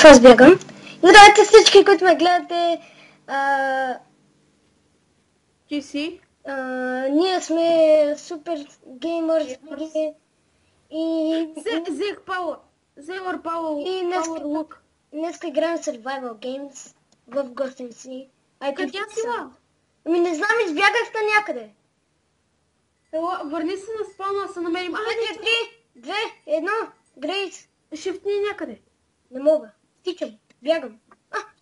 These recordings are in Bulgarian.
аз бягам. И здравейте всички, които ме гледате. Ти си? Ние сме супер геймърс. И Взех Power. Взех И Power Look. днеска играем Survival Games в гостеници. Къде си ла? Ами не знам, избягахте някъде. Ела, върни се на спална, да се намерим. 4, 3, 2, 1, Грейс. Шифтни някъде. Не мога. Стичам. Бягам.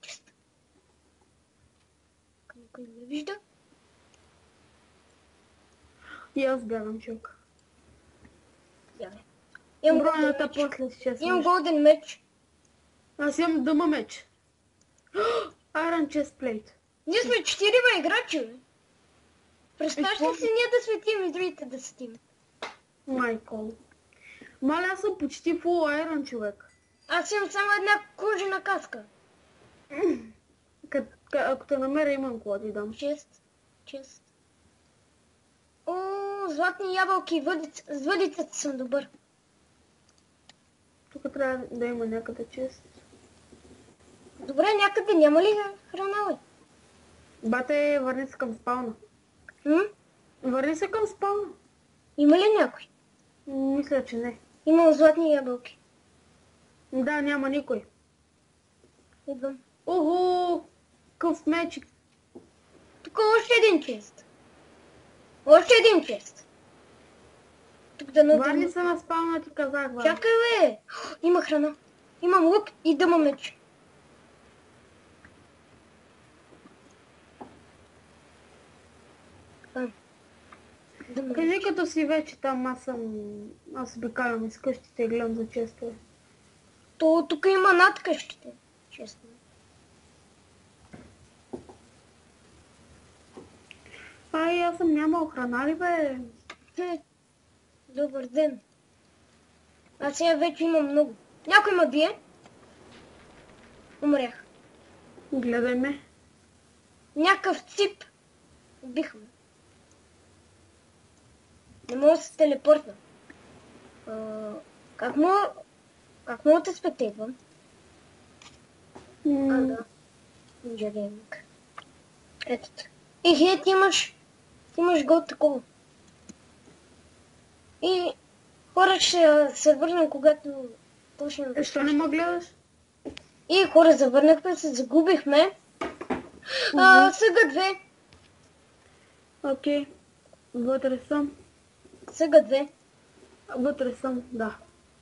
Чист. Никой не ме вижда. И аз бягам, чук. Бягай. Бронята после ще Имам голден меч. Аз имам дъма меч. Iron Chest Plate. Ние сме 4 играчи, бе. Представяш ли си ние да светим и другите да светим? Майкъл. Маля, аз съм почти full Iron, човек. Аз имам само една кожена каска. Ако те намеря, имам какво да ти дам. Чест. О, златни ябълки, с въдицата съм добър. Тук трябва да има някъде чест. Добре, някъде няма ли храна, бе? Бате, върни се към спална. Върни се към спална. Има ли някой? Мисля, че не. Имам златни ябълки. Да, няма никой. Идвам. Охо! Къв мечик. Тук още един чест. Още един чест. Тук да надам. Върни се на спална, ти казах, бе. Чакай, бе! Има храна. Имам лук и дъма меч. Кажи като си вече там, аз обикалям из къщите и гледам за честове. То тук има над къщите. Честно. Аз съм нямал храна ли, бе? Добър ден. Аз сега вече имам много. Някой ме бие. Умрях. Гледай ме. Някакъв цип. Убих ме. Не мога да се телепортна. Как мога да спетейвам? Да. Инженеринг. Ето. Ти имаш гол такова. И хора ще се върнем, когато почнем. Що не ме гледаш? И хора, завърнахме се, загубихме. Съга 2. Окей. Вътре съм. Съга 2. Вътре съм, да.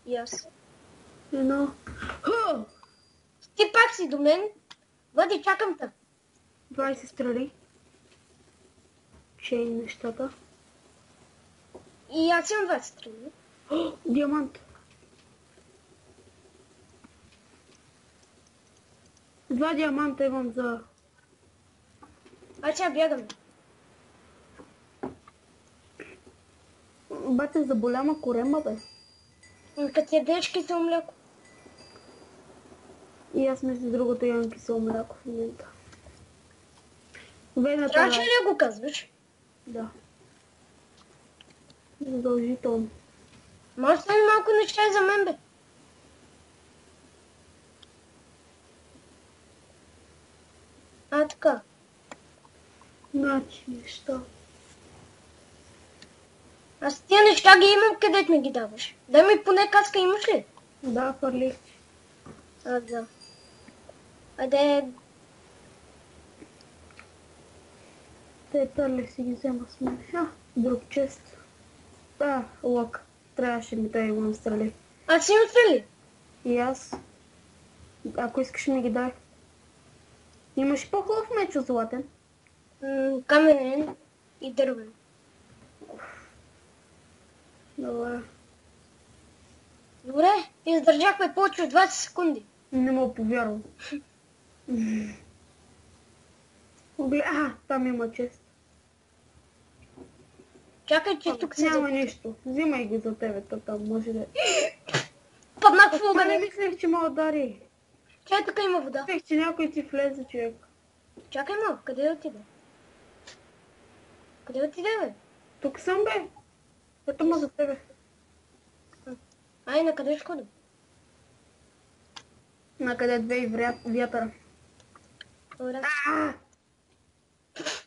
И аз. Едно. Ти пак си до мен. Вади, чакам те. 20 стрели. Чейн нещата. И аз имам 20 стрели. Диамант. 2 диаманта имам за... Сега бягаме. Бате, заболяма корема, бе. Като ядеш кисело мляко. И аз между другото имам кисело мляко в момента. Трябваше ли да го казваш? Да. Задължително. Може да ми малко неща за мен, бе. Така. Значи неща. Аз тия неща ги имам, където ми ги даваш. Дай ми поне каска, имаш ли? Да, фърлих. Да. Аде... Те търли си ги взема с мен. Друг чест. Лък. Трябваше ми да имам стрели. Аз имам стрели. И аз. Ако искаш ми ги дай. Имаш по-хубав меч от златен? Каменен и дървен. Добре, издържахме повече от 20 секунди. Не мога повярвам. Там има чест. Чакай, че тук се... Няма нищо. Взимай ги за тебе, там може да... Паднах в огъня. Не мислех, че ме удари. Чай, тук има вода. Мислех, че някой ти влезе, човек. Чакай малко, къде да отиде? Къде отиде, бе? Тук съм, бе. Ето ма за тебе. Ай, на къде ще ходим? Накъде две и вятъра. Добре. А!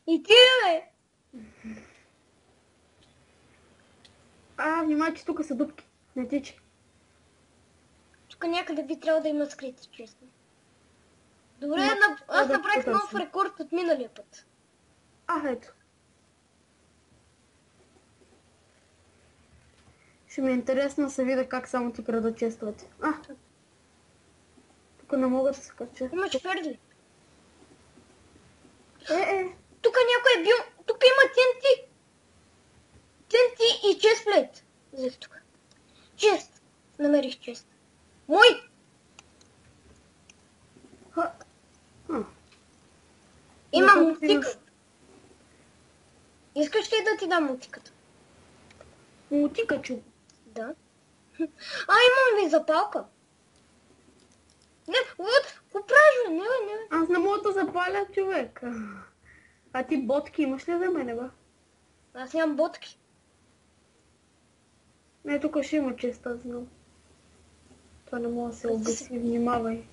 И ти, бе! Внимай, че тук са дупки. Не тичай. Тук някъде би трябвало да има скрити, честно. Добре, аз да направих нов потърсим. рекорд от миналия път. Ето. Ще ми е интересно да се видя как само ти крада честовете. Тук не мога да се кача. Имаш ферли. Тук някой е бил... Тук има TNT. TNT и честплейт. Взех тук. Чест. Намерих чест. Мой! Имам мотика. Искаш ли да ти дам мотиката? Мотикачу. Да. Имам ли запалка? Не, вот, опражва, не. Аз не мога да запаля, човек. А ти ботки имаш ли за мене, ба? Аз нямам ботки. Не, тук ще има чест, аз знам. Това не мога да се обясни, внимавай.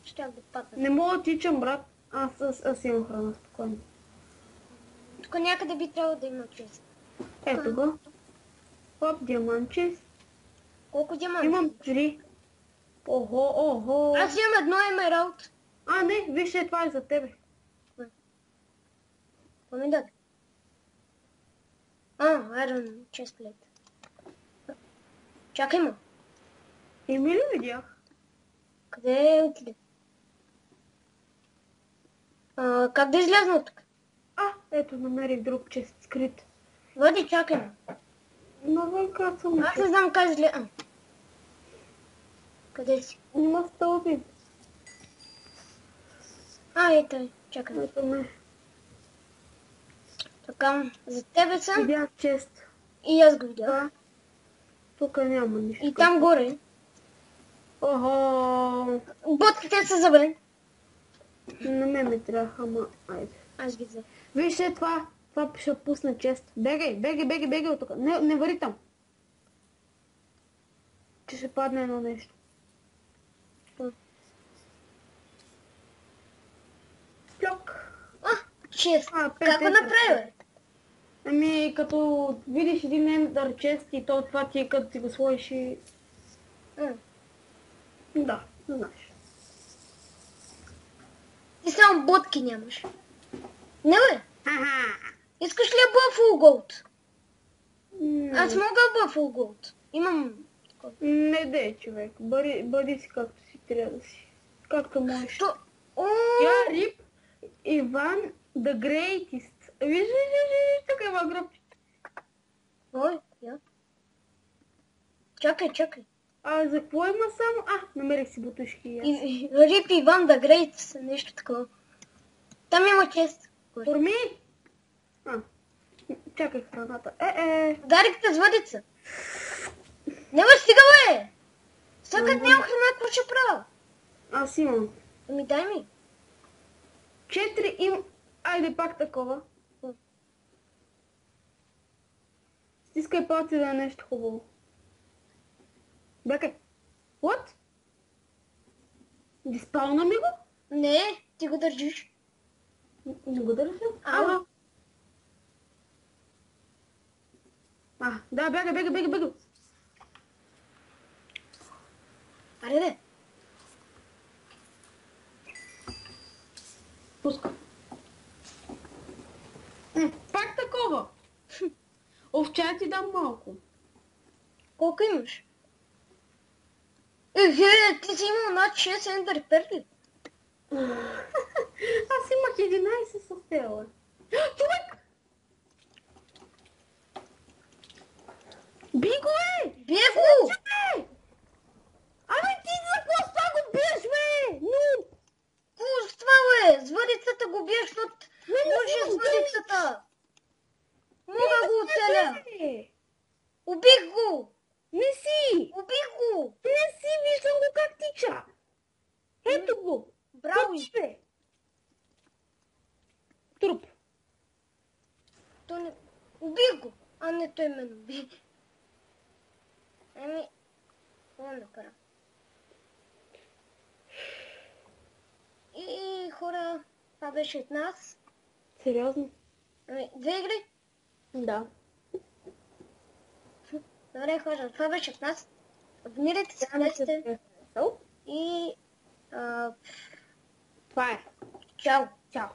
Щях да падна. Не мога да тичам, брат. Аз имам храна, спокойно. Тук някъде би трябвало да има чест. Ето го. Хоп, диамант чест. Колко диаманти? Имам 3. Охо. Аз имам едно емералд. Не, вижте, това е за тебе. Какво ми даде? Iron chestplate. Чакай ма. Еми ли видях? Къде отиде? Как да излязна от тук? Ето, намерих друг чест, скрит. Води, чакай ма. Навън как съм. Аз не знам как изляза. Къде си? Има стълби. Ето, чакай. Ето ме. Така, за тебе съм Видях чест. и аз го видях. Тук няма нищо. И там горе. Охо. Ботките са за мен. На ме трябва, ама айде. Аз ги взех. Вижте това. Това ще пусне чест. Бегай от тук. Не вари там. Че ще падне едно нещо. Плюк. Чест. Пет Как го ендър направи, бе? Като видиш един ендър чест и това ти е като си го сложиш и... Да, знаеш. Ти само ботки нямаш. Не, бе. Искаш ли Buffalo Gold? Аз мога Buffalo Gold. Имам... Не дей, човек. Бъди си както си трябва да си. Както можеш. Я Рип Иван the Greatest. Виж, тук има гробче. Ой, я. Чакай. За какво има само? Намерих си бутушки. Рип Иван the Great, нещо такова. Там има чест. Форми! Чакай храната. Дарих те с въдица. Няма стига, бе! Сакът нямам храна, какво ще правя? Аз имам. Дай ми. 4 им... Айде пак такова. Стискай палци да е нещо хубаво. Бякай. What? Диспална ми го? Не, ти го държиш. Не го държа? Да, бягай. Аре, де. Пуска. Пак такова. Овча ти дам малко. Колко имаш? Ти си имал над 6 ендър перли. Аз имах 11 с тела. Човек! Би го, Бие го! Ти за коста го биеш, бе? Какво с това, бе? С въдицата го биеш, защото може с въдицата. Мога го оцеля. Убих го! Не си! Убих го! Не си, виждам го как тича. Ето го. Браво! Бе. Труп. Убих го! Не, той ме уби. Какво да направя? И хора, това беше от нас. Сериозно? Две игри? Да. Добре, хора, това беше от нас. Абонирайте се, харесайте. И... Това е. Чао! Чао.